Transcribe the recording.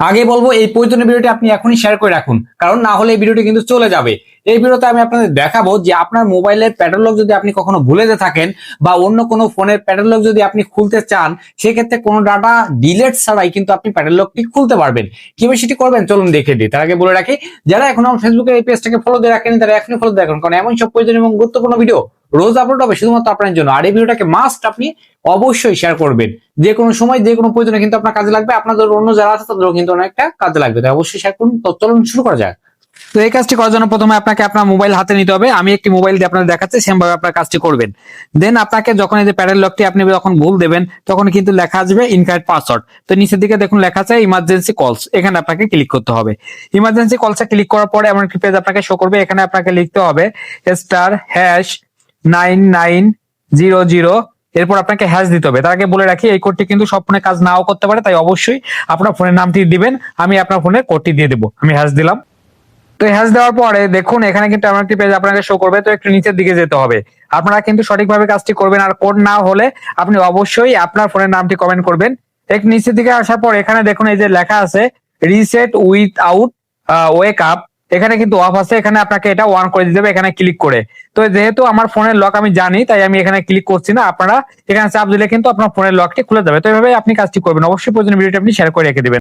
আগে বলবো এই প্রয়োজনীয় ভিডিওটি আপনি এখনই শেয়ার করে রাখুন, কারণ না হলে এই ভিডিওটি কিন্তু চলে যাবে। এই ভিডিওতে আমি আপনাদের দেখাবো যে আপনার মোবাইলের প্যাটার্ন লক যদি আপনি কখনো ভুলে থাকেন বা অন্য কোনো ফোনের প্যাটার্ন লক যদি আপনি খুলতে চান, সেক্ষেত্রে কোনো ডাটা ডিলিট ছাড়াই কিন্তু আপনি প্যাটার্ন লকটি খুলতে পারবেন। কিভাবে সেটি করবেন চলুন দেখে দিই। তার আগে বলে রাখি, যারা এখনো ফেসবুকের এই পেজটাকে ফলো দিয়ে রাখেন তারা এখনই ফলো দিয়ে রাখুন, কারণ এমন সব প্রয়োজনীয় এবং গুরুত্বপূর্ণ ভিডিও রোজ আপলোড হবে শুধুমাত্র আপনার জন্য। আর এই ভিডিওটাকে মাস্ট আপনি অবশ্যই শেয়ার করবেন, যে কোনো সময় যে কোনো প্রয়োজনে কিন্তু আপনার কাজে লাগবে, আপনাদের অন্য যারা আছে তাদেরও কিন্তু অনেকটা কাজে লাগবে, তাই অবশ্যই শেয়ার করুন। তো চলুন শুরু করা যাক। তো এই কাজটি করার জন্য প্রথমে আপনাকে আপনার মোবাইল হাতে নিতে হবে। আমি একটি মোবাইল দিয়ে আপনাদের দেখাচ্ছি, সেম ভাবে আপনার কাজটি করবেন। দেন আপনাকে যখন এই যে প্যাডেল লকটি আপনি যখন ভুল দেবেন তখন কিন্তু লেখা আসবে ইনকারেক্ট পাসওয়ার্ড। তো নিচের দিকে দেখুন লেখা আছে ইমার্জেন্সি কলস, এখানে আপনাকে ক্লিক করতে হবে। ইমার্জেন্সি কলসে ক্লিক করার পরে এমন একটি পেজ আপনাকে শো করবে। এখানে আপনাকে লিখতে হবে *9900, এরপর আপনাকে হ্যাশ দিতে হবে। তার আগে বলে রাখি এই কোডটি কিন্তু সব ফোনে কাজ নাও করতে পারে, তাই অবশ্যই আপনার ফোনের নামটি দিবেন। আমি আপনার ফোনের কোডটি দিয়ে দেবো। আমি হ্যাশ দিলাম। তো হ্যাশ দেওয়ার পরে দেখুন এখানে কিন্তু এমন একটি পেজ আপনাকে শো করবে। তো একটু নিচের দিকে যেতে হবে। আপনারা কিন্তু সঠিকভাবে কাজটি করবেন, আর কোড না হলে আপনি অবশ্যই আপনার ফোনের নামটি কমেন্ট করবেন। একটু নিচের দিকে আসার পর এখানে দেখুন এই যে লেখা আছে রিসেট উইথআউট ওয়েক আপ, এখানে কিন্তু অফ আছে, এখানে আপনাকে এটা অন করে দিতে হবে এখানে ক্লিক করে। তো যেহেতু আমার ফোনের লক আমি জানি, তাই আমি এখানে ক্লিক করছি না। আপনারা এখানে চাপ দিলে কিন্তু আপনার ফোনের লকটি খুলে যাবে। তো এইভাবে আপনি কাজটি করবেন। অবশ্যই প্রয়োজনীয় ভিডিওটি আপনি শেয়ার করে রেখে দিবেন।